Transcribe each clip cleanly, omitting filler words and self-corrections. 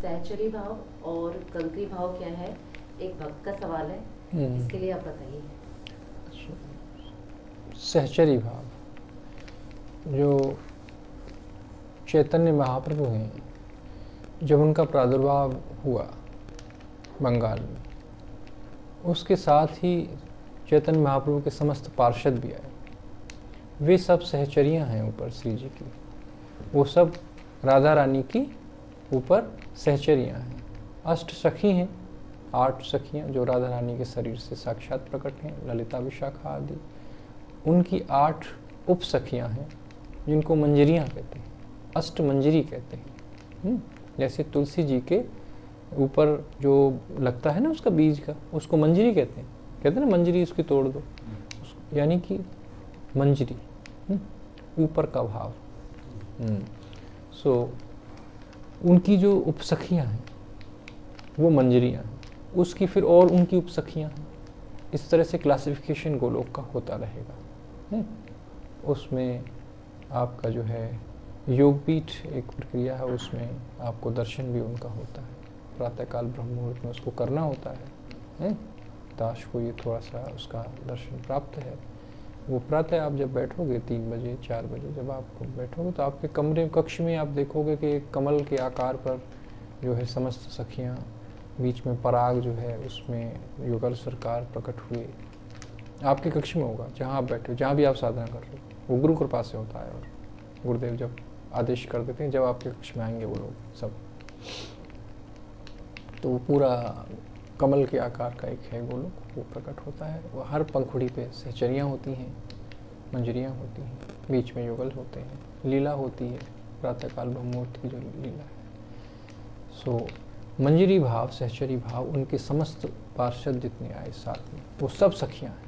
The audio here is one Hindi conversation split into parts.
सहचरी भाव और कंकरी भाव क्या है, एक भक्त का सवाल है, इसके लिए आप बताइए। सहचरी भाव, जो चैतन्य महाप्रभु हैं, जब उनका प्रादुर्भाव हुआ बंगाल में, उसके साथ ही चैतन्य महाप्रभु के समस्त पार्षद भी आए। वे सब सहचरियां हैं ऊपर श्री जी की, वो सब राधा रानी की ऊपर सहचरियां हैं। अष्ट सखी हैं, 8 सखियां जो राधा रानी के शरीर से साक्षात प्रकट हैं, ललिता विशाखा आदि। उनकी 8 उप सखियां हैं जिनको मंजरियां कहते हैं, अष्ट मंजरी कहते हैं। जैसे तुलसी जी के ऊपर जो लगता है ना उसका बीज का, उसको मंजरी कहते हैं ना, मंजरी उसकी तोड़ दो, यानी कि मंजरी, ऊपर का भाव। सो उनकी जो उपसखियां हैं वो मंजरियां हैं, उसकी फिर और उनकी उपसखियां हैं। इस तरह से क्लासिफिकेशन गोलोक का होता रहेगा। उसमें आपका जो है योगपीठ एक प्रक्रिया है, उसमें आपको दर्शन भी उनका होता है। प्रातःकाल ब्रह्म मुहूर्त में उसको करना होता है। दास को ये थोड़ा सा उसका दर्शन प्राप्त है। वो प्रातः आप जब बैठोगे 3 बजे 4 बजे जब आप बैठोगे तो आपके कमरे कक्ष में आप देखोगे कि एक कमल के आकार पर जो है समस्त सखियाँ, बीच में पराग जो है उसमें युगल सरकार प्रकट हुए आपके कक्ष में होगा, जहाँ आप बैठे हो, जहाँ भी आप साधना कर रहे हो। वो गुरु कृपा से होता है और गुरुदेव जब आदेश कर देते हैं जब आपके कक्ष में आएंगे वो लोग सब, तो वो पूरा कमल के आकार का एक है गोलोक, वो प्रकट होता है। वो हर पंखुड़ी पे सहचरियाँ होती हैं, मंजरियाँ होती हैं, बीच में युगल होते हैं, लीला होती है, प्रातःकाल ब्रह्ममुहूर्त की जो लीला है। सो मंजरी भाव, सहचरी भाव, उनके समस्त पार्षद जितने आए साथ में वो सब सखियाँ हैं।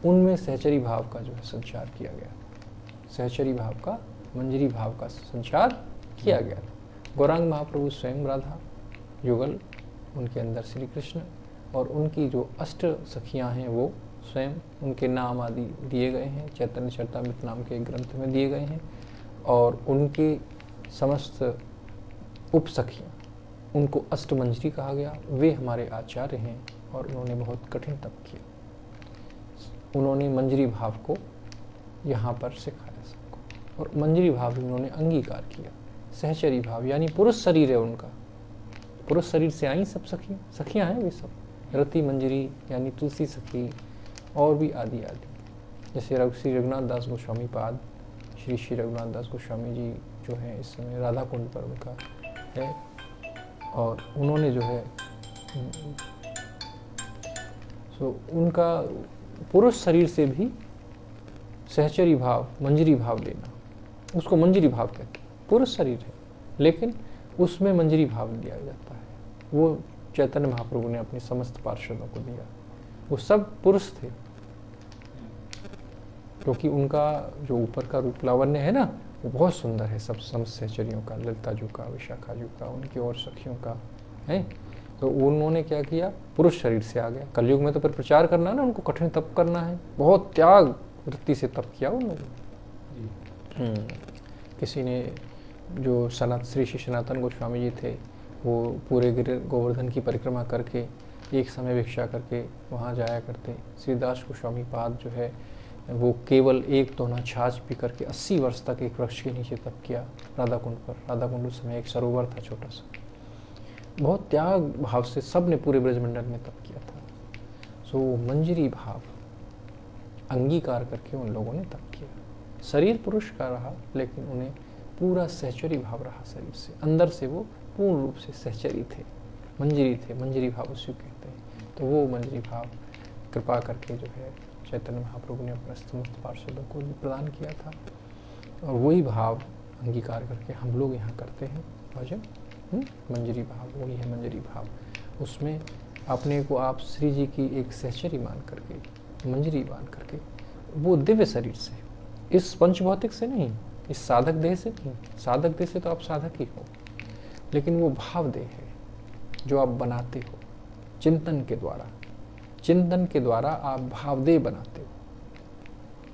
उनमें सहचरी भाव का जो है संचार किया गया, सहचरी भाव का, मंजरी भाव का संचार किया गया। गौरांग महाप्रभु स्वयं राधा, युगल उनके अंदर श्री कृष्ण, और उनकी जो अष्ट सखियां हैं वो स्वयं, उनके नाम आदि दिए गए हैं, चैतन्य चरितामृत नाम के ग्रंथ में दिए गए हैं। और उनके समस्त उप सखियाँ, उनको अष्टमंजरी कहा गया। वे हमारे आचार्य हैं और उन्होंने बहुत कठिन तप किया। उन्होंने मंजरी भाव को यहाँ पर सिखाया सबको, और मंजरी भाव भी उन्होंने अंगीकार किया। सहचरी भाव यानी पुरुष शरीर है उनका, पुरुष शरीर से आई सब सखियाँ, सखियाँ हैं वे सब, रति मंजरी यानी तुलसी सखी, और भी आदि आदि। जैसे श्री रघुनाथ दास गोस्वामी पाद, श्री श्री रघुनाथ दास गोस्वामी जी जो हैं इस समय राधा कुंड पर उनका है, और उन्होंने जो है उनका पुरुष शरीर से भी सहचरी भाव, मंजरी भाव लेना, उसको मंजरी भाव कहते हैं। पुरुष शरीर है लेकिन उसमें मंजरी भाव लिया जाता है। वो चैतन्य महाप्रभु ने अपने समस्त पार्षदों को दिया। वो सब पुरुष थे क्योंकि उनका जो ऊपर का रूप लावण्य है ना वो बहुत सुंदर है। सब समस्त सहचरियों का, ललिता जी का, विशाखा जी का, उनकी और सखियों का है। तो उन्होंने क्या किया, पुरुष शरीर से आ गया। कलयुग में तो फिर प्रचार करना है ना, उनको कठिन तप करना है, बहुत त्याग वृत्ति से तप किया उन लोगों ने। किसी ने जो श्री श्री सनातन गोस्वामी जी थे, वो पूरे गोवर्धन की परिक्रमा करके एक समय भिक्षा करके वहाँ जाया करते। श्रीदास गोस्वामी पाद जो है वो केवल 1 दोना छाछ पी करके 80 वर्ष तक एक वृक्ष के नीचे तप किया राधा कुंड पर। राधा कुंड उस समय एक सरोवर था छोटा सा। बहुत त्याग भाव से सब ने पूरे ब्रजमंडल में तप किया था। सो मंजरी भाव अंगीकार करके उन लोगों ने तप किया। शरीर पुरुष का रहा लेकिन उन्हें पूरा सहचरी भाव रहा शरीर से, अंदर से वो पूर्ण रूप से सहचरी थे, मंजरी थे। मंजरी भाव उसी को कहते हैं। तो वो मंजरी भाव कृपा करके जो है चैतन्य महाप्रभु ने अपने समस्त पार्षदों को प्रदान किया था, और वही भाव अंगीकार करके हम लोग यहाँ करते हैं भजन। मंजरी भाव वही है, मंजरी भाव। उसमें अपने को आप श्री जी की एक सहचरी मान करके, मंजरी मान करके, वो दिव्य शरीर से, इस पंचभौतिक से नहीं, इस साधक देह से नहीं। साधक देह से तो आप साधक ही हो, लेकिन वो भाव देह है जो आप बनाते हो चिंतन के द्वारा। चिंतन के द्वारा आप भाव देह बनाते हो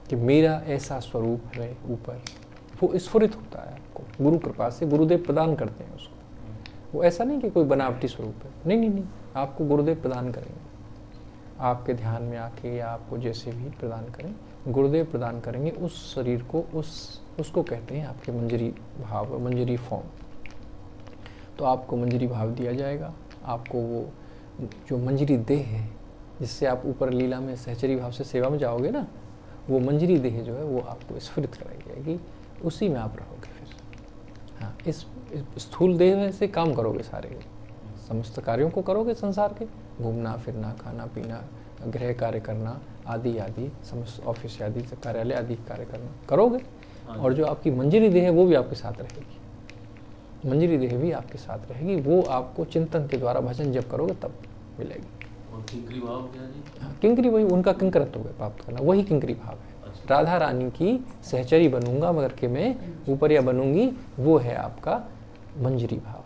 कि मेरा ऐसा स्वरूप है ऊपर, वो स्फुरित होता है आपको गुरु कृपा से। गुरुदेव प्रदान करते हैं उसको, वो ऐसा नहीं कि कोई बनावटी स्वरूप है, नहीं नहीं नहीं, आपको गुरुदेव प्रदान करेंगे, आपके ध्यान में आके या आपको जैसे भी प्रदान करें, गुरुदेव प्रदान करेंगे उस शरीर को, उसको कहते हैं आपके मंजरी भाव, मंजरी फॉर्म। तो आपको मंजरी भाव दिया जाएगा, आपको वो जो मंजरी देह है जिससे आप ऊपर लीला में सहचरी भाव से सेवा में जाओगे ना, वो मंजरी देह जो है वो आपको स्फुरित कराई जाएगी, उसी में आप रहोगे फिर। हाँ, इस स्थूल देह से काम करोगे, सारे समस्त कार्यों को करोगे संसार के, घूमना फिरना, खाना पीना, गृह कार्य करना आदि आदि, समस्त ऑफिस आदि कार्यालय आदि कार्य करना करोगे। और जो आपकी मंजरी देह है वो भी आपके साथ रहेगी, मंजरी देह भी आपके साथ रहेगी, वो आपको चिंतन के द्वारा भजन जब करोगे तब मिलेगी। और किंकरी भाव क्या जी? हाँ, किंकरी वही उनका किंकरत्व है प्राप्त करना, वही किंकरी भाव है। अच्छा। राधा रानी की सहचरी बनूंगा मगर के मैं ऊपरिया बनूंगी, वो है आपका मंजरी भाव।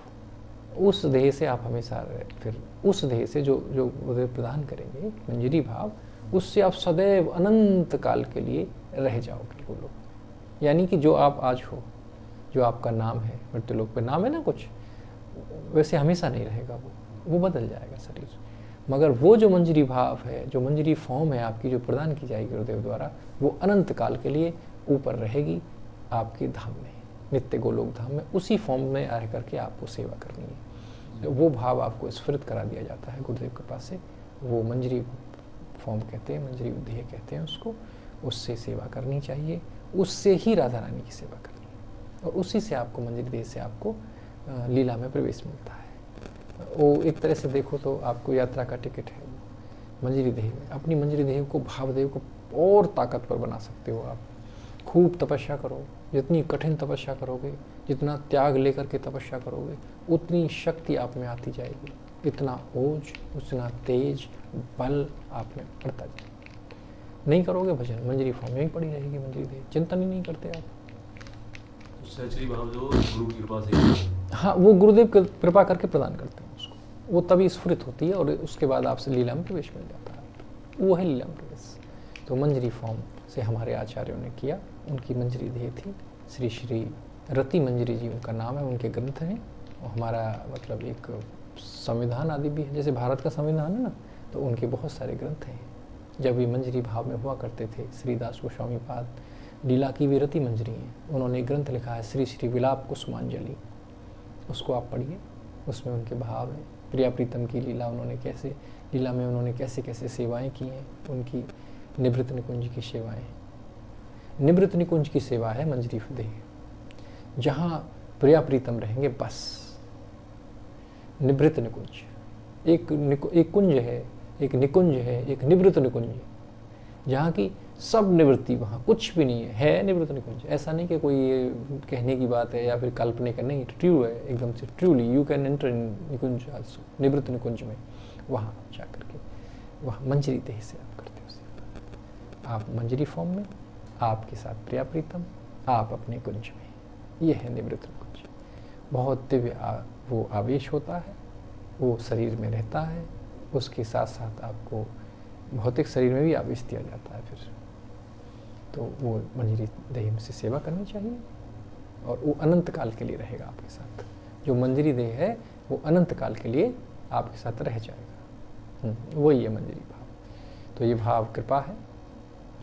उस देह से आप हमेशा फिर उस देह से जो गुरुदेव प्रदान करेंगे मंजरी भाव, उससे आप सदैव अनंत काल के लिए रह जाओगे वो लोग। यानी कि जो आप आज हो, जो आपका नाम है, मृत्युलोक पे नाम है ना कुछ, वैसे हमेशा नहीं रहेगा, वो बदल जाएगा शरीर। मगर वो जो मंजरी भाव है, जो मंजरी फॉर्म है आपकी, जो प्रदान की जाएगी गुरुदेव द्वारा, वो अनंत काल के लिए ऊपर रहेगी आपके धाम में, नित्य गोलोक धाम में, उसी फॉर्म में रह करके आपको सेवा करनी है। तो वो भाव आपको स्फुरित करा दिया जाता है गुरुदेव के पास से, वो मंजरी फॉर्म कहते हैं, मंजरी देह कहते हैं उसको, उससे सेवा करनी चाहिए, उससे ही राधा रानी की सेवा करनी है, और उसी से आपको मंजरी देह से आपको लीला में प्रवेश मिलता है। वो एक तरह से देखो तो आपको यात्रा का टिकट है मंजरी देह में। अपनी मंजरी देह को, भावदेव को और ताकतवर बना सकते हो आप। खूब तपस्या करो, जितनी कठिन तपस्या करोगे, जितना त्याग लेकर के तपस्या करोगे, उतनी शक्ति आप में आती जाएगी, इतना ओज, उतना तेज बल आप में बढ़ता जाएगा। नहीं करोगे भजन, मंजरी फॉर्म में ही पड़ी रहेगी मंजरी देह, चिंतन ही नहीं करते आप। सहचरी भाव जो गुरु की कृपा से, हाँ, वो गुरुदेव कृपा करके प्रदान करते हैं उसको, वो तभी स्फुरित होती है और उसके बाद आपसे लीला में प्रवेश मिल जाता है, वो है लीला में प्रवेश। तो मंजरी फॉर्म से हमारे आचार्यों ने किया, उनकी मंजरी देह थी, श्री श्री रति मंजरी जी उनका नाम है, उनके ग्रंथ हैं। और हमारा मतलब एक संविधान आदि भी है, जैसे भारत का संविधान है ना, तो उनके बहुत सारे ग्रंथ हैं। जब ये मंजरी भाव में हुआ करते थे, श्रीदास गोस्वामी पाद लीला की भी रति मंजरी हैं, उन्होंने ग्रंथ लिखा है श्री श्री विलाप कुसुमांजलि, उसको आप पढ़िए, उसमें उनके भाव हैं। प्रिया प्रीतम की लीला उन्होंने कैसे, लीला में उन्होंने कैसे कैसे सेवाएं की हैं, उनकी निवृत्त निकुंज की सेवाएं। निवृत्त निकुंज की सेवा है मंजरी देह, जहाँ प्रिया प्रीतम रहेंगे बस। निवृत्त निकुंज एक कुंज है, एक निकुंज है, एक निवृत्त निकुंज, जहाँ की सब निवृत्ति, वहाँ कुछ भी नहीं है निवृत्त निकुंज। ऐसा नहीं कि कोई ये कहने की बात है या फिर काल्पनिक है, नहीं, ट्रू है एकदम से, truly you can enter in Nikunj also, निवृत्त निकुंज में। वहाँ जा करके वहाँ मंजरी देह से आप करते हो सेवा। आप मंजरी फॉर्म में, आपके साथ प्रिया प्रीतम, आप अपने कुंज में, ये है निवृत्त निकुंज। बहुत दिव्य वो आवेश होता है, वो शरीर में रहता है, उसके साथ साथ आपको भौतिक शरीर में भी आवेश दिया जाता है फिर। तो वो मंजरी देह से सेवा करनी चाहिए और वो अनंत काल के लिए रहेगा आपके साथ। जो मंजरी देह है वो अनंत काल के लिए आपके साथ रह जाएगा, वही है मंजरी भाव। तो ये भाव कृपा है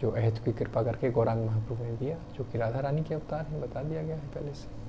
जो अहेतु की कृपा करके गौरांग महाप्रभु ने दिया, जो कि राधा रानी के अवतार हैं, बता दिया गया है पहले से।